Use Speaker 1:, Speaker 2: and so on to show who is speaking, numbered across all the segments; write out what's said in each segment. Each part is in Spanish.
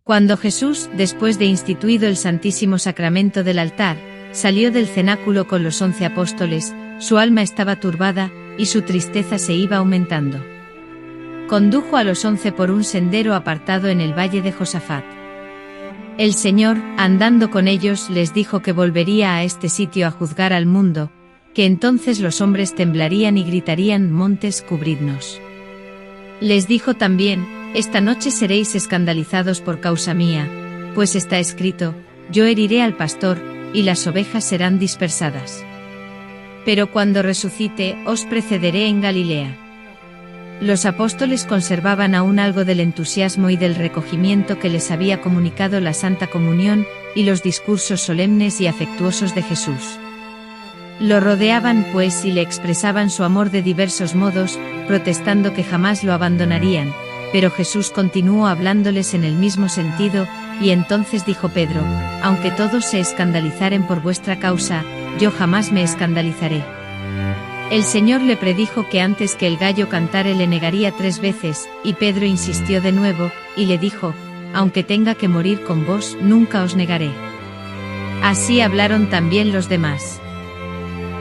Speaker 1: Cuando Jesús, después de instituido el Santísimo Sacramento del altar, salió del cenáculo con los 11 apóstoles, su alma estaba turbada, y su tristeza se iba aumentando. Condujo a los 11 por un sendero apartado en el valle de Josafat. El Señor, andando con ellos, les dijo que volvería a este sitio a juzgar al mundo, que entonces los hombres temblarían y gritarían: montes, cubridnos. Les dijo también: esta noche seréis escandalizados por causa mía, pues está escrito: yo heriré al pastor, y las ovejas serán dispersadas. Pero cuando resucite, os precederé en Galilea. Los apóstoles conservaban aún algo del entusiasmo y del recogimiento que les había comunicado la Santa Comunión y los discursos solemnes y afectuosos de Jesús. Lo rodeaban pues y le expresaban su amor de diversos modos, protestando que jamás lo abandonarían, pero Jesús continuó hablándoles en el mismo sentido, y entonces dijo Pedro: aunque todos se escandalizaren por vuestra causa, yo jamás me escandalizaré. El Señor le predijo que antes que el gallo cantare le negaría 3 veces, y Pedro insistió de nuevo, y le dijo: aunque tenga que morir con vos, nunca os negaré. Así hablaron también los demás.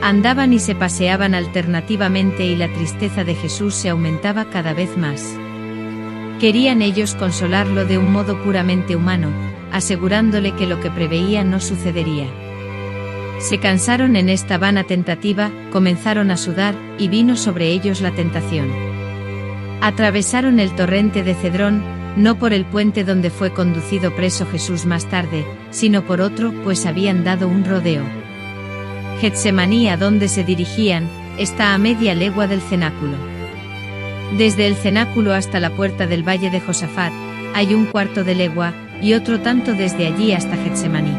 Speaker 1: Andaban y se paseaban alternativamente y la tristeza de Jesús se aumentaba cada vez más. Querían ellos consolarlo de un modo puramente humano, asegurándole que lo que preveía no sucedería. Se cansaron en esta vana tentativa, comenzaron a sudar, y vino sobre ellos la tentación. Atravesaron el torrente de Cedrón, no por el puente donde fue conducido preso Jesús más tarde, sino por otro, pues habían dado un rodeo. Getsemaní, a donde se dirigían, está a media legua del cenáculo. Desde el cenáculo hasta la puerta del valle de Josafat, hay 1/4 de legua, y otro tanto desde allí hasta Getsemaní.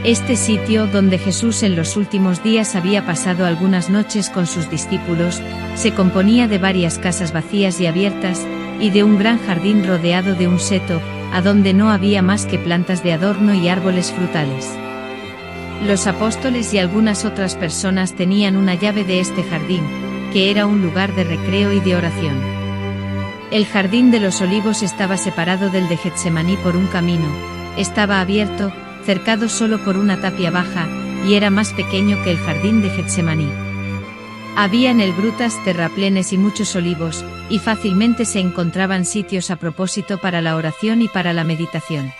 Speaker 1: Este sitio, donde Jesús en los últimos días había pasado algunas noches con sus discípulos, se componía de varias casas vacías y abiertas, y de un gran jardín rodeado de un seto, a donde no había más que plantas de adorno y árboles frutales. Los apóstoles y algunas otras personas tenían una llave de este jardín, que era un lugar de recreo y de oración. El jardín de los olivos estaba separado del de Getsemaní por un camino, estaba abierto, cercado solo por una tapia baja, y era más pequeño que el jardín de Getsemaní. Había en él grutas, terraplenes y muchos olivos, y fácilmente se encontraban sitios a propósito para la oración y para la meditación.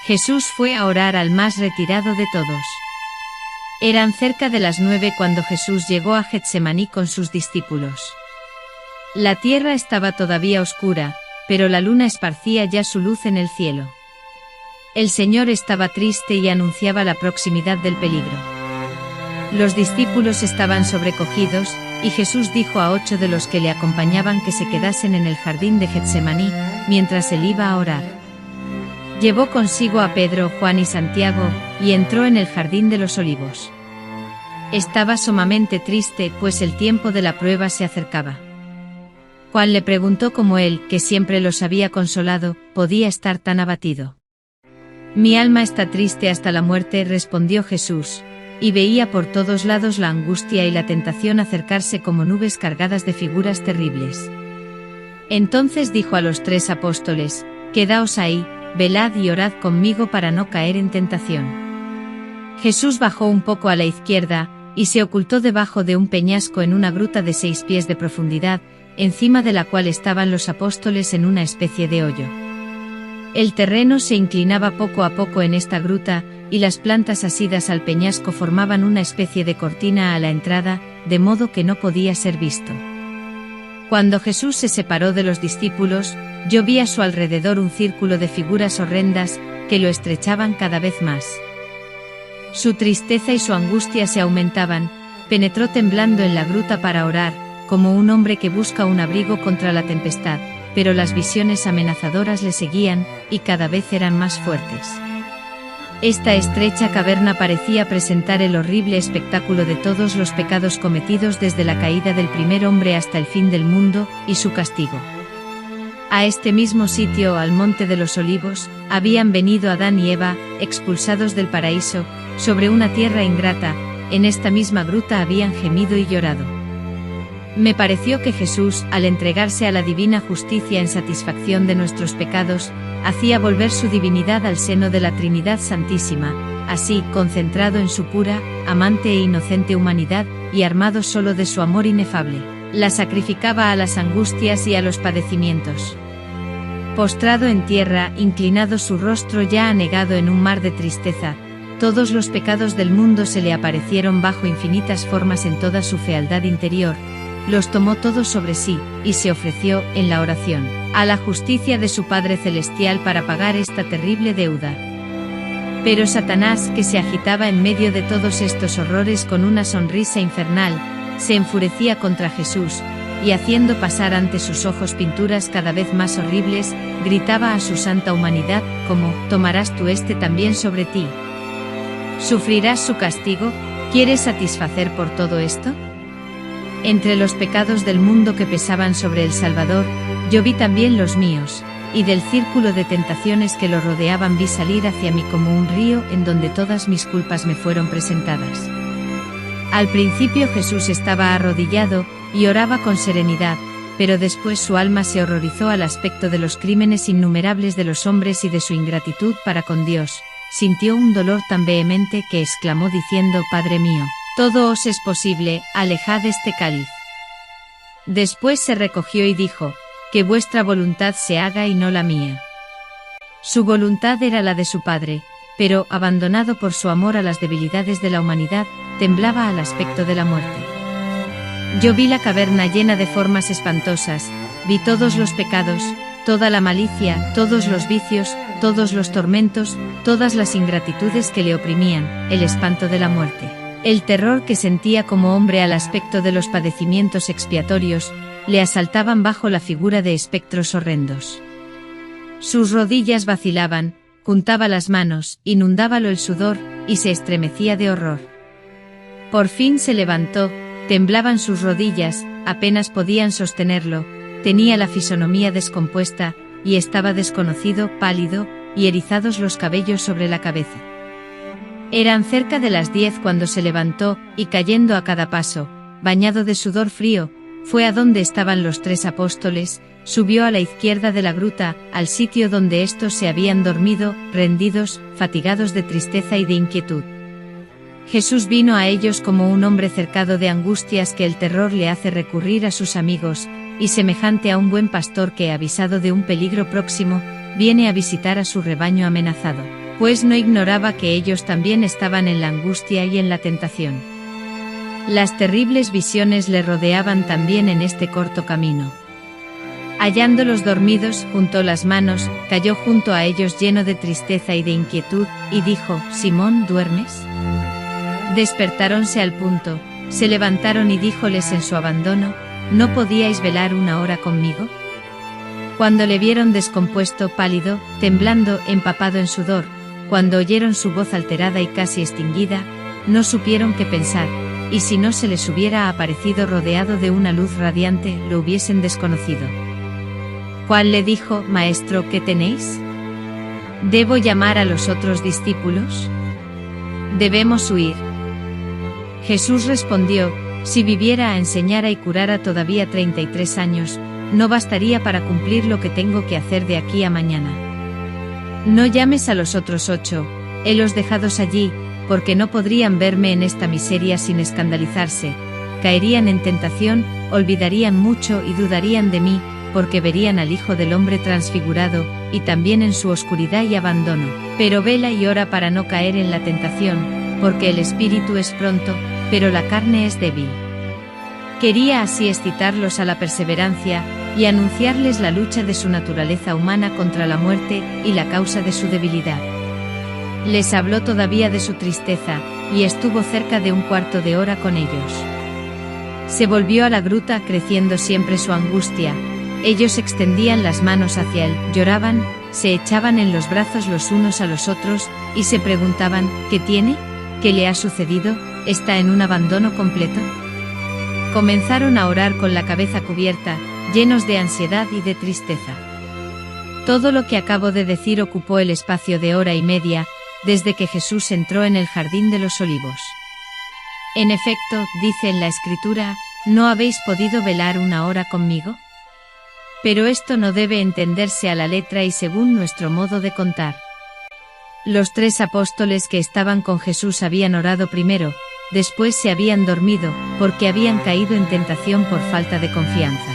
Speaker 1: Jesús fue a orar al más retirado de todos. Eran cerca de las 9 cuando Jesús llegó a Getsemaní con sus discípulos. La tierra estaba todavía oscura, pero la luna esparcía ya su luz en el cielo. El Señor estaba triste y anunciaba la proximidad del peligro. Los discípulos estaban sobrecogidos, y Jesús dijo a 8 de los que le acompañaban que se quedasen en el jardín de Getsemaní, mientras él iba a orar. Llevó consigo a Pedro, Juan y Santiago, y entró en el jardín de los olivos. Estaba sumamente triste, pues el tiempo de la prueba se acercaba. Juan le preguntó cómo él, que siempre los había consolado, podía estar tan abatido. Mi alma está triste hasta la muerte, respondió Jesús, y veía por todos lados la angustia y la tentación acercarse como nubes cargadas de figuras terribles. Entonces dijo a los 3 apóstoles: quedaos ahí, velad y orad conmigo para no caer en tentación. Jesús bajó un poco a la izquierda, y se ocultó debajo de un peñasco en una gruta de 6 pies de profundidad, encima de la cual estaban los apóstoles en una especie de hoyo. El terreno se inclinaba poco a poco en esta gruta, y las plantas asidas al peñasco formaban una especie de cortina a la entrada, de modo que no podía ser visto. Cuando Jesús se separó de los discípulos, yo vi a su alrededor un círculo de figuras horrendas, que lo estrechaban cada vez más. Su tristeza y su angustia se aumentaban, penetró temblando en la gruta para orar, como un hombre que busca un abrigo contra la tempestad, pero las visiones amenazadoras le seguían, y cada vez eran más fuertes. Esta estrecha caverna parecía presentar el horrible espectáculo de todos los pecados cometidos desde la caída del primer hombre hasta el fin del mundo, y su castigo. A este mismo sitio, al monte de los olivos, habían venido Adán y Eva, expulsados del paraíso, sobre una tierra ingrata, en esta misma gruta habían gemido y llorado. Me pareció que Jesús, al entregarse a la divina justicia en satisfacción de nuestros pecados, hacía volver su divinidad al seno de la Trinidad Santísima, así, concentrado en su pura, amante e inocente humanidad, y armado solo de su amor inefable, la sacrificaba a las angustias y a los padecimientos. Postrado en tierra, inclinado su rostro ya anegado en un mar de tristeza, todos los pecados del mundo se le aparecieron bajo infinitas formas en toda su fealdad interior, los tomó todos sobre sí, y se ofreció, en la oración, a la justicia de su Padre Celestial para pagar esta terrible deuda. Pero Satanás, que se agitaba en medio de todos estos horrores con una sonrisa infernal, se enfurecía contra Jesús, y haciendo pasar ante sus ojos pinturas cada vez más horribles, gritaba a su santa humanidad, como, ¿tomarás tú también sobre ti? ¿Sufrirás su castigo? ¿Quieres satisfacer por todo esto? Entre los pecados del mundo que pesaban sobre el Salvador, yo vi también los míos, y del círculo de tentaciones que lo rodeaban vi salir hacia mí como un río en donde todas mis culpas me fueron presentadas. Al principio Jesús estaba arrodillado, y oraba con serenidad, pero después su alma se horrorizó al aspecto de los crímenes innumerables de los hombres y de su ingratitud para con Dios. Sintió un dolor tan vehemente que exclamó diciendo: Padre mío, todo os es posible, alejad este cáliz. Después se recogió y dijo: que vuestra voluntad se haga y no la mía. Su voluntad era la de su Padre, pero, abandonado por su amor a las debilidades de la humanidad, temblaba al aspecto de la muerte. Yo vi la caverna llena de formas espantosas, vi todos los pecados, toda la malicia, todos los vicios, todos los tormentos, todas las ingratitudes que le oprimían, el espanto de la muerte, el terror que sentía como hombre al aspecto de los padecimientos expiatorios, le asaltaban bajo la figura de espectros horrendos. Sus rodillas vacilaban, juntaba las manos, inundábalo el sudor, y se estremecía de horror. Por fin se levantó, temblaban sus rodillas, apenas podían sostenerlo, tenía la fisonomía descompuesta, y estaba desconocido, pálido, y erizados los cabellos sobre la cabeza. Eran cerca de las 10 cuando se levantó, y cayendo a cada paso, bañado de sudor frío, fue a donde estaban los 3 apóstoles, subió a la izquierda de la gruta, al sitio donde éstos se habían dormido, rendidos, fatigados de tristeza y de inquietud. Jesús vino a ellos como un hombre cercado de angustias que el terror le hace recurrir a sus amigos, y semejante a un buen pastor que, avisado de un peligro próximo, viene a visitar a su rebaño amenazado, pues no ignoraba que ellos también estaban en la angustia y en la tentación. Las terribles visiones le rodeaban también en este corto camino. Hallándolos dormidos, juntó las manos, cayó junto a ellos lleno de tristeza y de inquietud, y dijo: Simón, ¿duermes? Despertáronse al punto, se levantaron y díjoles en su abandono: ¿no podíais velar una hora conmigo? Cuando le vieron descompuesto, pálido, temblando, empapado en sudor, cuando oyeron su voz alterada y casi extinguida, no supieron qué pensar, y si no se les hubiera aparecido rodeado de una luz radiante, lo hubiesen desconocido. Juan le dijo: Maestro, ¿qué tenéis? ¿Debo llamar a los otros discípulos? ¿Debemos huir? Jesús respondió: si viviera, enseñara y curara todavía 33 años, no bastaría para cumplir lo que tengo que hacer de aquí a mañana. No llames a los otros 8, helos dejados allí, porque no podrían verme en esta miseria sin escandalizarse, caerían en tentación, olvidarían mucho y dudarían de mí, porque verían al Hijo del Hombre transfigurado, y también en su oscuridad y abandono. Pero vela y ora para no caer en la tentación, porque el espíritu es pronto, pero la carne es débil. Quería así excitarlos a la perseverancia, y anunciarles la lucha de su naturaleza humana contra la muerte, y la causa de su debilidad. Les habló todavía de su tristeza, y estuvo cerca de un cuarto de hora con ellos. Se volvió a la gruta creciendo siempre su angustia. Ellos extendían las manos hacia él, lloraban, se echaban en los brazos los unos a los otros, y se preguntaban: ¿qué tiene? ¿Qué le ha sucedido? ¿Está en un abandono completo? Comenzaron a orar con la cabeza cubierta, llenos de ansiedad y de tristeza. Todo lo que acabo de decir ocupó el espacio de hora y media, desde que Jesús entró en el jardín de los Olivos. En efecto, dice en la Escritura: ¿no habéis podido velar una hora conmigo? Pero esto no debe entenderse a la letra y según nuestro modo de contar. Los 3 apóstoles que estaban con Jesús habían orado primero, después se habían dormido, porque habían caído en tentación por falta de confianza.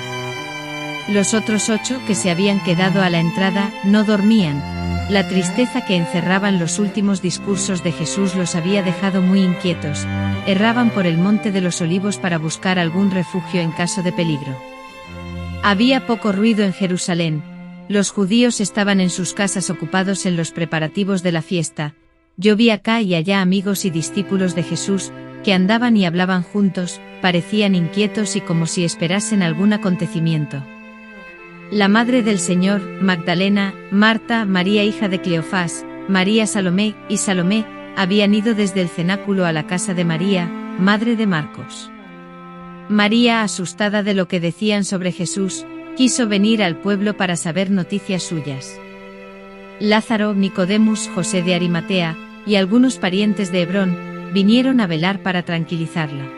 Speaker 1: Los otros 8 que se habían quedado a la entrada, no dormían. La tristeza que encerraban los últimos discursos de Jesús los había dejado muy inquietos, erraban por el monte de los Olivos para buscar algún refugio en caso de peligro. Había poco ruido en Jerusalén, los judíos estaban en sus casas ocupados en los preparativos de la fiesta. Yo vi acá y allá amigos y discípulos de Jesús, que andaban y hablaban juntos, parecían inquietos y como si esperasen algún acontecimiento. La madre del Señor, Magdalena, Marta, María hija de Cleofás, María Salomé y Salomé, habían ido desde el cenáculo a la casa de María, madre de Marcos. María, asustada de lo que decían sobre Jesús, quiso venir al pueblo para saber noticias suyas. Lázaro, Nicodemus, José de Arimatea, y algunos parientes de Hebrón, vinieron a velar para tranquilizarla.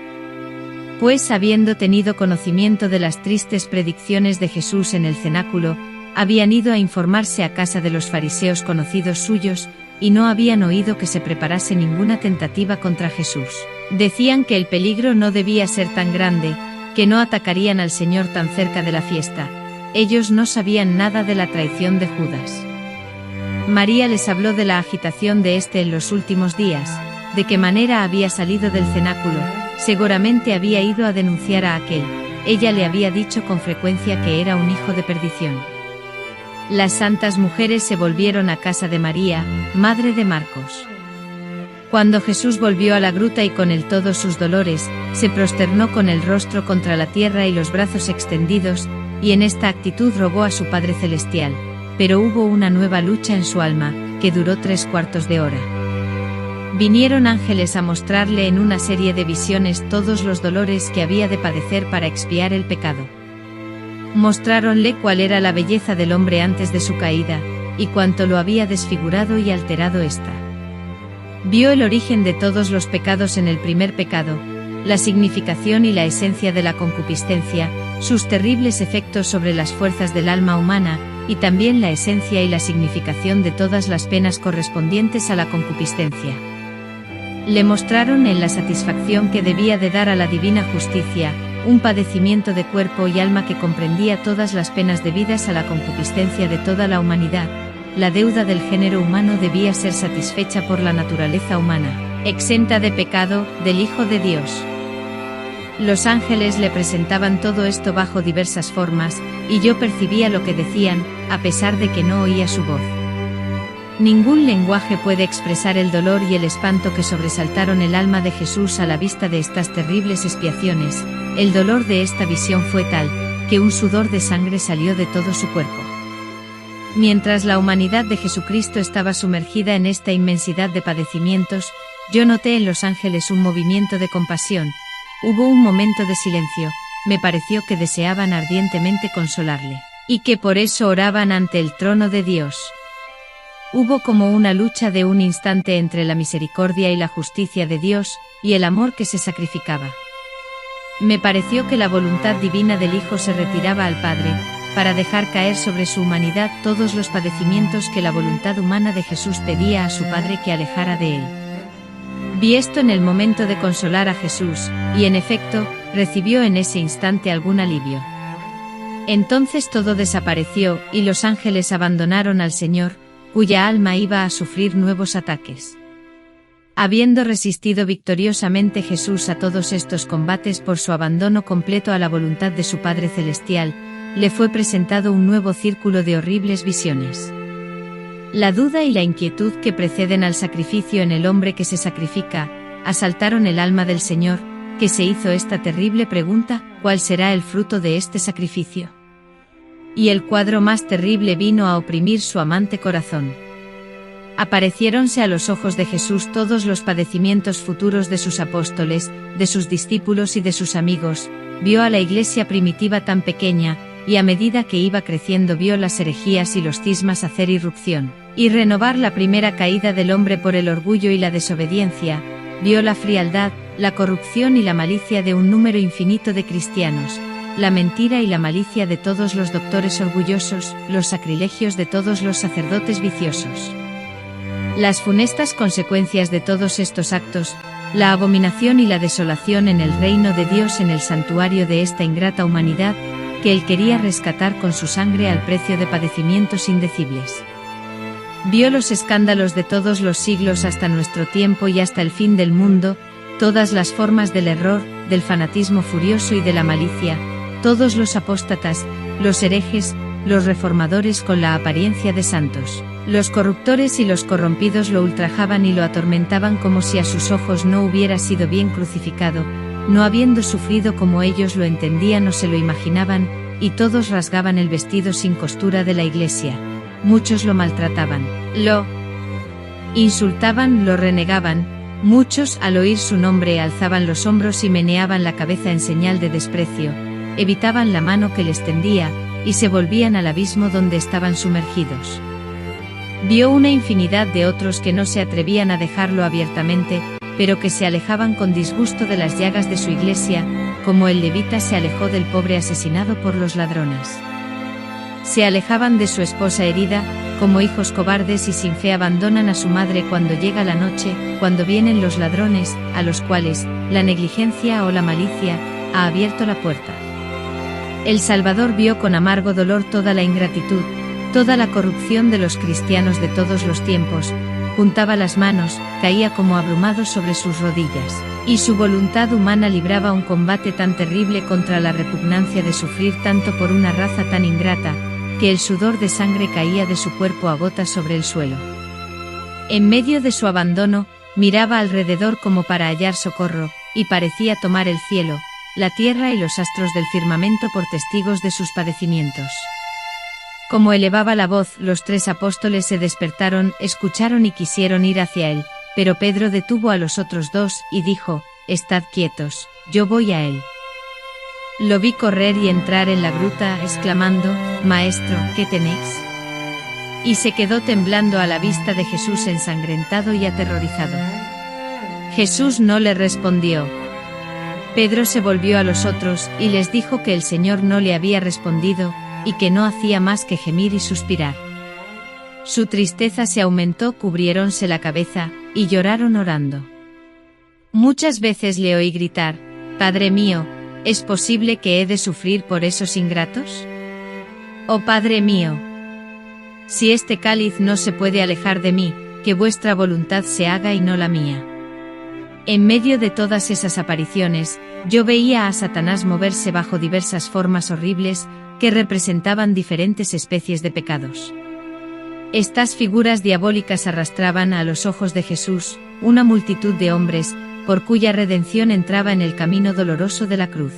Speaker 1: Pues habiendo tenido conocimiento de las tristes predicciones de Jesús en el cenáculo, habían ido a informarse a casa de los fariseos conocidos suyos, y no habían oído que se preparase ninguna tentativa contra Jesús. Decían que el peligro no debía ser tan grande, que no atacarían al Señor tan cerca de la fiesta. Ellos no sabían nada de la traición de Judas. María les habló de la agitación de éste en los últimos días, de qué manera había salido del cenáculo, seguramente había ido a denunciar a aquel. Ella le había dicho con frecuencia que era un hijo de perdición. Las santas mujeres se volvieron a casa de María, madre de Marcos. Cuando Jesús volvió a la gruta y con él todos sus dolores, se prosternó con el rostro contra la tierra y los brazos extendidos, y en esta actitud rogó a su Padre Celestial. Pero hubo una nueva lucha en su alma, que duró 3/4 de hora. Vinieron ángeles a mostrarle en una serie de visiones todos los dolores que había de padecer para expiar el pecado. Mostráronle cuál era la belleza del hombre antes de su caída, y cuánto lo había desfigurado y alterado ésta. Vio el origen de todos los pecados en el primer pecado, la significación y la esencia de la concupiscencia, sus terribles efectos sobre las fuerzas del alma humana, y también la esencia y la significación de todas las penas correspondientes a la concupiscencia. Le mostraron en la satisfacción que debía de dar a la divina justicia, un padecimiento de cuerpo y alma que comprendía todas las penas debidas a la concupiscencia de toda la humanidad. La deuda del género humano debía ser satisfecha por la naturaleza humana, exenta de pecado, del Hijo de Dios. Los ángeles le presentaban todo esto bajo diversas formas, y yo percibía lo que decían, a pesar de que no oía su voz. Ningún lenguaje puede expresar el dolor y el espanto que sobresaltaron el alma de Jesús a la vista de estas terribles expiaciones. El dolor de esta visión fue tal, que un sudor de sangre salió de todo su cuerpo. Mientras la humanidad de Jesucristo estaba sumergida en esta inmensidad de padecimientos, yo noté en los ángeles un movimiento de compasión. Hubo un momento de silencio, me pareció que deseaban ardientemente consolarle, y que por eso oraban ante el trono de Dios. Hubo como una lucha de un instante entre la misericordia y la justicia de Dios, y el amor que se sacrificaba. Me pareció que la voluntad divina del Hijo se retiraba al Padre, para dejar caer sobre su humanidad todos los padecimientos que la voluntad humana de Jesús pedía a su Padre que alejara de él. Vi esto en el momento de consolar a Jesús, y en efecto, recibió en ese instante algún alivio. Entonces todo desapareció, y los ángeles abandonaron al Señor, cuya alma iba a sufrir nuevos ataques. Habiendo resistido victoriosamente Jesús a todos estos combates por su abandono completo a la voluntad de su Padre Celestial, le fue presentado un nuevo círculo de horribles visiones. La duda y la inquietud que preceden al sacrificio en el hombre que se sacrifica, asaltaron el alma del Señor, que se hizo esta terrible pregunta: ¿cuál será el fruto de este sacrificio? Y el cuadro más terrible vino a oprimir su amante corazón. Apareciéronse a los ojos de Jesús todos los padecimientos futuros de sus apóstoles, de sus discípulos y de sus amigos. Vio a la iglesia primitiva tan pequeña, y a medida que iba creciendo vio las herejías y los cismas hacer irrupción, y renovar la primera caída del hombre por el orgullo y la desobediencia. Vio la frialdad, la corrupción y la malicia de un número infinito de cristianos, la mentira y la malicia de todos los doctores orgullosos, los sacrilegios de todos los sacerdotes viciosos. Las funestas consecuencias de todos estos actos, la abominación y la desolación en el reino de Dios en el santuario de esta ingrata humanidad, que Él quería rescatar con su sangre al precio de padecimientos indecibles. Vio los escándalos de todos los siglos hasta nuestro tiempo y hasta el fin del mundo, todas las formas del error, del fanatismo furioso y de la malicia, todos los apóstatas, los herejes, los reformadores con la apariencia de santos. Los corruptores y los corrompidos lo ultrajaban y lo atormentaban como si a sus ojos no hubiera sido bien crucificado, no habiendo sufrido como ellos lo entendían o se lo imaginaban, y todos rasgaban el vestido sin costura de la iglesia. Muchos lo maltrataban, lo insultaban, lo renegaban, muchos al oír su nombre alzaban los hombros y meneaban la cabeza en señal de desprecio, evitaban la mano que les tendía, y se volvían al abismo donde estaban sumergidos. Vio una infinidad de otros que no se atrevían a dejarlo abiertamente, pero que se alejaban con disgusto de las llagas de su iglesia, como el levita se alejó del pobre asesinado por los ladrones. Se alejaban de su esposa herida, como hijos cobardes y sin fe abandonan a su madre cuando llega la noche, cuando vienen los ladrones, a los cuales la negligencia o la malicia ha abierto la puerta. El Salvador vio con amargo dolor toda la ingratitud, toda la corrupción de los cristianos de todos los tiempos, juntaba las manos, caía como abrumado sobre sus rodillas, y su voluntad humana libraba un combate tan terrible contra la repugnancia de sufrir tanto por una raza tan ingrata, que el sudor de sangre caía de su cuerpo a gotas sobre el suelo. En medio de su abandono, miraba alrededor como para hallar socorro, y parecía tomar el cielo, la tierra y los astros del firmamento por testigos de sus padecimientos. Como elevaba la voz, los 3 apóstoles se despertaron, escucharon y quisieron ir hacia él, pero Pedro detuvo a los otros 2, y dijo: «Estad quietos, yo voy a él». Lo vi correr y entrar en la gruta, exclamando: «Maestro, ¿qué tenéis?». Y se quedó temblando a la vista de Jesús ensangrentado y aterrorizado. Jesús no le respondió. Pedro se volvió a los otros, y les dijo que el Señor no le había respondido, y que no hacía más que gemir y suspirar. Su tristeza se aumentó, cubriéronse la cabeza, y lloraron orando. Muchas veces le oí gritar: «Padre mío, ¿es posible que he de sufrir por esos ingratos? Oh Padre mío, si este cáliz no se puede alejar de mí, que vuestra voluntad se haga y no la mía». En medio de todas esas apariciones, yo veía a Satanás moverse bajo diversas formas horribles, que representaban diferentes especies de pecados. Estas figuras diabólicas arrastraban a los ojos de Jesús una multitud de hombres, por cuya redención entraba en el camino doloroso de la cruz.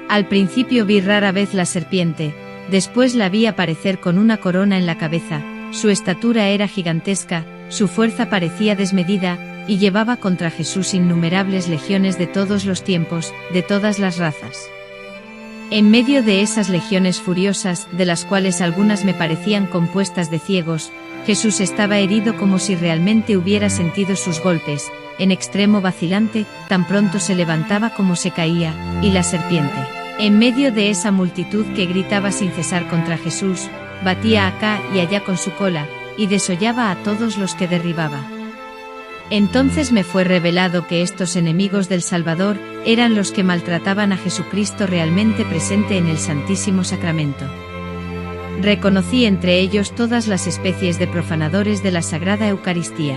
Speaker 1: Al principio vi rara vez la serpiente, después la vi aparecer con una corona en la cabeza, su estatura era gigantesca, su fuerza parecía desmedida, y llevaba contra Jesús innumerables legiones de todos los tiempos, de todas las razas. En medio de esas legiones furiosas, de las cuales algunas me parecían compuestas de ciegos, Jesús estaba herido como si realmente hubiera sentido sus golpes, en extremo vacilante, tan pronto se levantaba como se caía, y la serpiente, en medio de esa multitud que gritaba sin cesar contra Jesús, batía acá y allá con su cola, y desollaba a todos los que derribaba. Entonces me fue revelado que estos enemigos del Salvador eran los que maltrataban a Jesucristo realmente presente en el Santísimo Sacramento. Reconocí entre ellos todas las especies de profanadores de la Sagrada Eucaristía.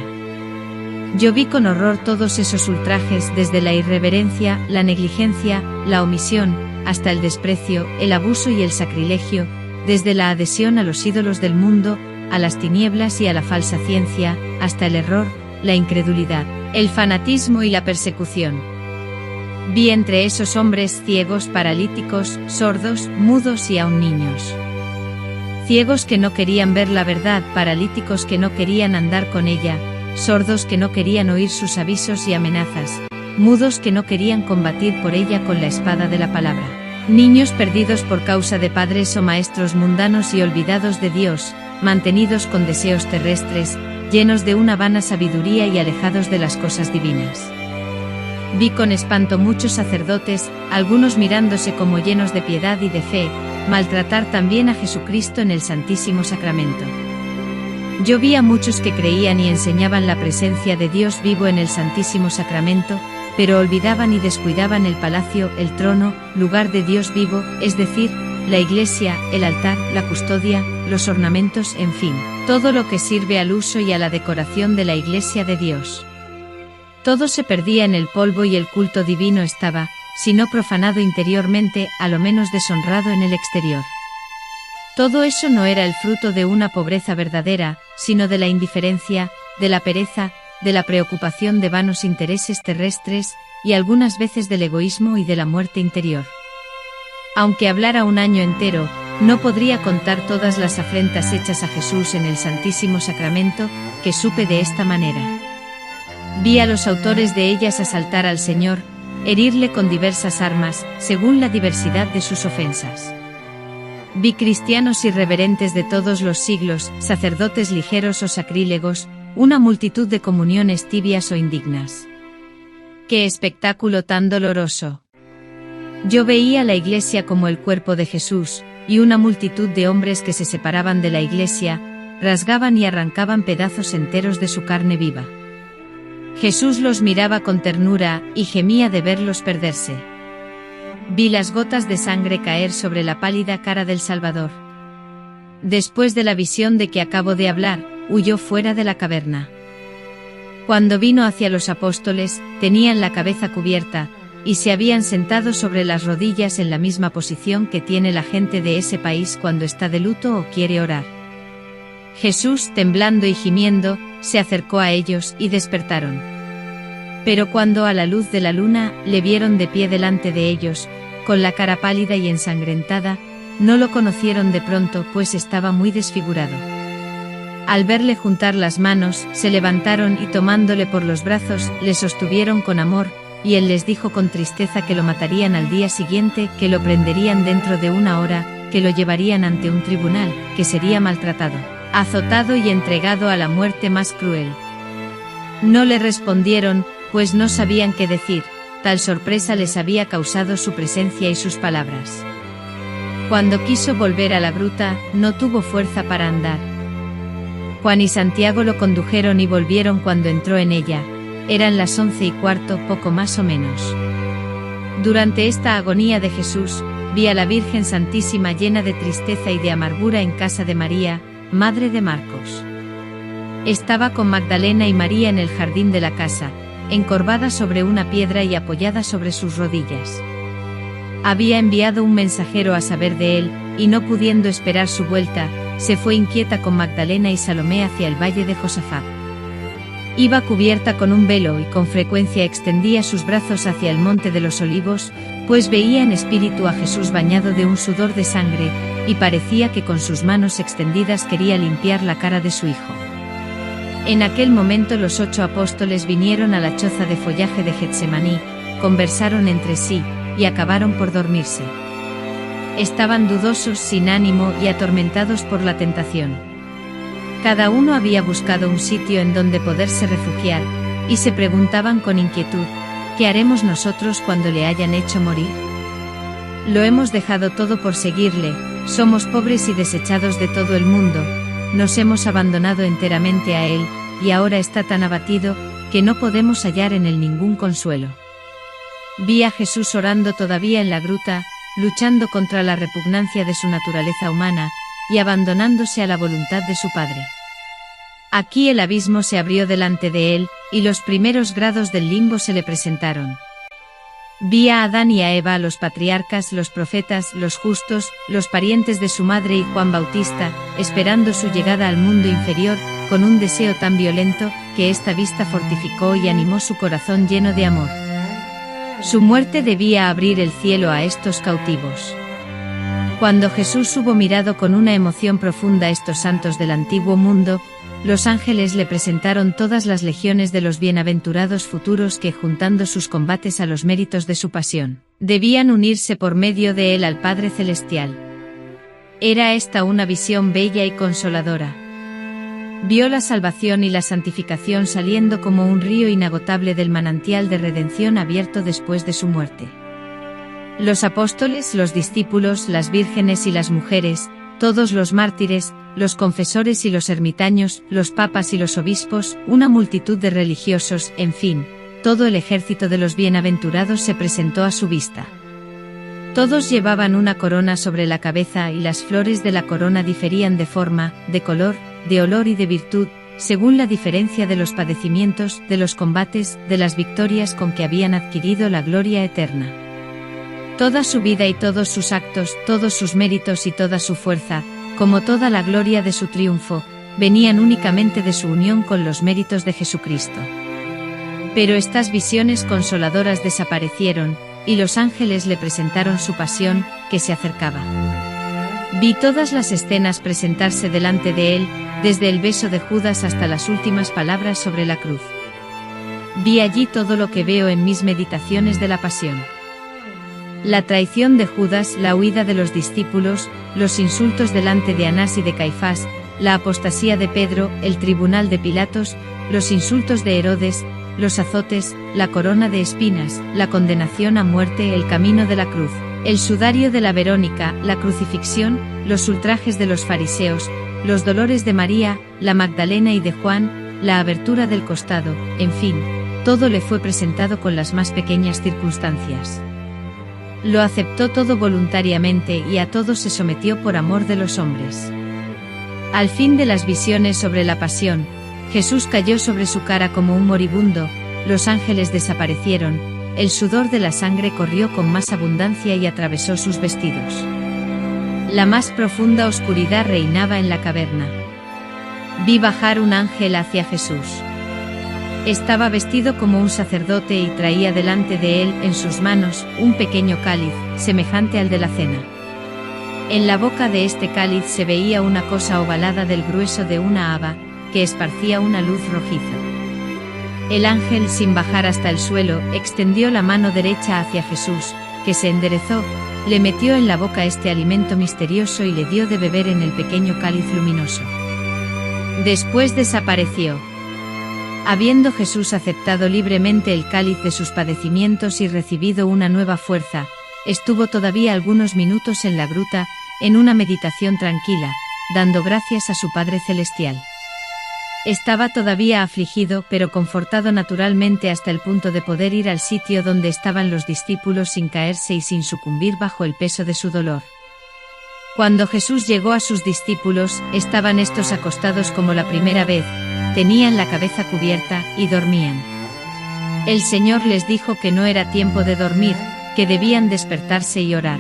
Speaker 1: Yo vi con horror todos esos ultrajes, desde la irreverencia, la negligencia, la omisión, hasta el desprecio, el abuso y el sacrilegio, desde la adhesión a los ídolos del mundo, a las tinieblas y a la falsa ciencia, hasta el error, la incredulidad, el fanatismo y la persecución. Vi entre esos hombres ciegos, paralíticos, sordos, mudos y aún niños. Ciegos que no querían ver la verdad, paralíticos que no querían andar con ella, sordos que no querían oír sus avisos y amenazas, mudos que no querían combatir por ella con la espada de la palabra. Niños perdidos por causa de padres o maestros mundanos y olvidados de Dios, mantenidos con deseos terrestres, llenos de una vana sabiduría y alejados de las cosas divinas. Vi con espanto muchos sacerdotes, algunos mirándose como llenos de piedad y de fe, maltratar también a Jesucristo en el Santísimo Sacramento. Yo vi a muchos que creían y enseñaban la presencia de Dios vivo en el Santísimo Sacramento, pero olvidaban y descuidaban el palacio, el trono, lugar de Dios vivo, es decir, la iglesia, el altar, la custodia, los ornamentos, en fin, todo lo que sirve al uso y a la decoración de la iglesia de Dios. Todo se perdía en el polvo y el culto divino estaba, si no profanado interiormente, a lo menos deshonrado en el exterior. Todo eso no era el fruto de una pobreza verdadera, sino de la indiferencia, de la pereza, de la preocupación de vanos intereses terrestres, y algunas veces del egoísmo y de la muerte interior. Aunque hablara un año entero, no podría contar todas las afrentas hechas a Jesús en el Santísimo Sacramento, que supe de esta manera. Vi a los autores de ellas asaltar al Señor, herirle con diversas armas, según la diversidad de sus ofensas. Vi cristianos irreverentes de todos los siglos, sacerdotes ligeros o sacrílegos, una multitud de comuniones tibias o indignas. ¡Qué espectáculo tan doloroso! Yo veía la iglesia como el cuerpo de Jesús, y una multitud de hombres que se separaban de la iglesia, rasgaban y arrancaban pedazos enteros de su carne viva. Jesús los miraba con ternura, y gemía de verlos perderse. Vi las gotas de sangre caer sobre la pálida cara del Salvador. Después de la visión de que acabo de hablar, huyó fuera de la caverna. Cuando vino hacia los apóstoles, tenían la cabeza cubierta, y se habían sentado sobre las rodillas en la misma posición que tiene la gente de ese país cuando está de luto o quiere orar. Jesús, temblando y gimiendo, se acercó a ellos y despertaron. Pero cuando a la luz de la luna le vieron de pie delante de ellos, con la cara pálida y ensangrentada, no lo conocieron de pronto pues estaba muy desfigurado. Al verle juntar las manos, se levantaron y tomándole por los brazos, le sostuvieron con amor, y él les dijo con tristeza que lo matarían al día siguiente, que lo prenderían dentro de una hora, que lo llevarían ante un tribunal, que sería maltratado, azotado y entregado a la muerte más cruel. No le respondieron, pues no sabían qué decir, tal sorpresa les había causado su presencia y sus palabras. Cuando quiso volver a la gruta, no tuvo fuerza para andar. Juan y Santiago lo condujeron y volvieron cuando entró en ella. Eran las 11:15, poco más o menos. Durante esta agonía de Jesús, vi a la Virgen Santísima llena de tristeza y de amargura en casa de María, madre de Marcos. Estaba con Magdalena y María en el jardín de la casa, encorvada sobre una piedra y apoyada sobre sus rodillas. Había enviado un mensajero a saber de él, y no pudiendo esperar su vuelta, se fue inquieta con Magdalena y Salomé hacia el valle de Josafat. Iba cubierta con un velo y con frecuencia extendía sus brazos hacia el monte de los olivos, pues veía en espíritu a Jesús bañado de un sudor de sangre, y parecía que con sus manos extendidas quería limpiar la cara de su hijo. En aquel momento los 8 apóstoles vinieron a la choza de follaje de Getsemaní, conversaron entre sí, y acabaron por dormirse. Estaban dudosos, sin ánimo y atormentados por la tentación. Cada uno había buscado un sitio en donde poderse refugiar, y se preguntaban con inquietud, ¿qué haremos nosotros cuando le hayan hecho morir? Lo hemos dejado todo por seguirle, somos pobres y desechados de todo el mundo, nos hemos abandonado enteramente a él, y ahora está tan abatido, que no podemos hallar en él ningún consuelo. Vi a Jesús orando todavía en la gruta, luchando contra la repugnancia de su naturaleza humana, y abandonándose a la voluntad de su Padre. Aquí el abismo se abrió delante de él, y los primeros grados del limbo se le presentaron. Vi a Adán y a Eva, a los patriarcas, los profetas, los justos, los parientes de su madre y Juan Bautista, esperando su llegada al mundo inferior, con un deseo tan violento, que esta vista fortificó y animó su corazón lleno de amor. Su muerte debía abrir el cielo a estos cautivos. Cuando Jesús hubo mirado con una emoción profunda a estos santos del antiguo mundo, los ángeles le presentaron todas las legiones de los bienaventurados futuros que, juntando sus combates a los méritos de su pasión, debían unirse por medio de él al Padre Celestial. Era esta una visión bella y consoladora. Vio la salvación y la santificación saliendo como un río inagotable del manantial de redención abierto después de su muerte. Los apóstoles, los discípulos, las vírgenes y las mujeres, todos los mártires, los confesores y los ermitaños, los papas y los obispos, una multitud de religiosos, en fin, todo el ejército de los bienaventurados se presentó a su vista. Todos llevaban una corona sobre la cabeza y las flores de la corona diferían de forma, de color, de olor y de virtud, según la diferencia de los padecimientos, de los combates, de las victorias con que habían adquirido la gloria eterna. Toda su vida y todos sus actos, todos sus méritos y toda su fuerza, como toda la gloria de su triunfo, venían únicamente de su unión con los méritos de Jesucristo. Pero estas visiones consoladoras desaparecieron, y los ángeles le presentaron su pasión, que se acercaba. Vi todas las escenas presentarse delante de él, desde el beso de Judas hasta las últimas palabras sobre la cruz. Vi allí todo lo que veo en mis meditaciones de la pasión. La traición de Judas, la huida de los discípulos, los insultos delante de Anás y de Caifás, la apostasía de Pedro, el tribunal de Pilatos, los insultos de Herodes, los azotes, la corona de espinas, la condenación a muerte, el camino de la cruz, el sudario de la Verónica, la crucifixión, los ultrajes de los fariseos, los dolores de María, la Magdalena y de Juan, la abertura del costado, en fin, todo le fue presentado con las más pequeñas circunstancias. Lo aceptó todo voluntariamente y a todo se sometió por amor de los hombres. Al fin de las visiones sobre la pasión, Jesús cayó sobre su cara como un moribundo, los ángeles desaparecieron, el sudor de la sangre corrió con más abundancia y atravesó sus vestidos. La más profunda oscuridad reinaba en la caverna. Vi bajar un ángel hacia Jesús. Estaba vestido como un sacerdote y traía delante de él, en sus manos, un pequeño cáliz, semejante al de la cena. En la boca de este cáliz se veía una cosa ovalada del grueso de una haba, que esparcía una luz rojiza. El ángel, sin bajar hasta el suelo, extendió la mano derecha hacia Jesús, que se enderezó, le metió en la boca este alimento misterioso y le dio de beber en el pequeño cáliz luminoso. Después desapareció. Habiendo Jesús aceptado libremente el cáliz de sus padecimientos y recibido una nueva fuerza, estuvo todavía algunos minutos en la gruta, en una meditación tranquila, dando gracias a su Padre Celestial. Estaba todavía afligido, pero confortado naturalmente hasta el punto de poder ir al sitio donde estaban los discípulos sin caerse y sin sucumbir bajo el peso de su dolor. Cuando Jesús llegó a sus discípulos, estaban estos acostados como la primera vez, tenían la cabeza cubierta y dormían. El Señor les dijo que no era tiempo de dormir, que debían despertarse y orar.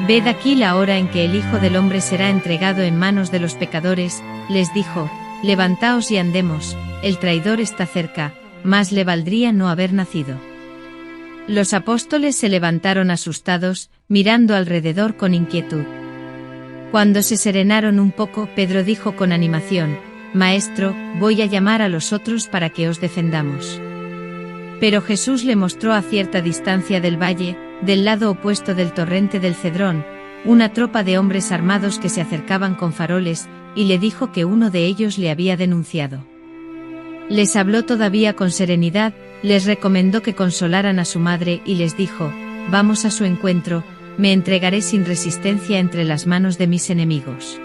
Speaker 1: Ved aquí la hora en que el Hijo del Hombre será entregado en manos de los pecadores, les dijo. Levantaos y andemos, el traidor está cerca, más le valdría no haber nacido. Los apóstoles se levantaron asustados, mirando alrededor con inquietud. Cuando se serenaron un poco, Pedro dijo con animación, Maestro, voy a llamar a los otros para que os defendamos. Pero Jesús le mostró a cierta distancia del valle, del lado opuesto del torrente del Cedrón, una tropa de hombres armados que se acercaban con faroles, y le dijo que uno de ellos le había denunciado. Les habló todavía con serenidad, les recomendó que consolaran a su madre y les dijo, vamos a su encuentro, me entregaré sin resistencia entre las manos de mis enemigos.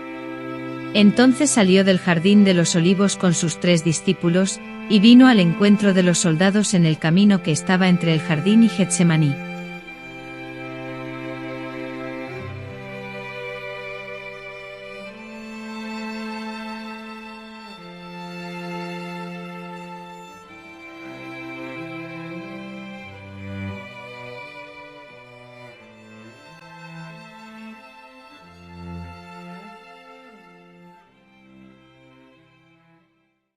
Speaker 1: Entonces salió del jardín de los olivos con sus 3 discípulos, y vino al encuentro de los soldados en el camino que estaba entre el jardín y Getsemaní.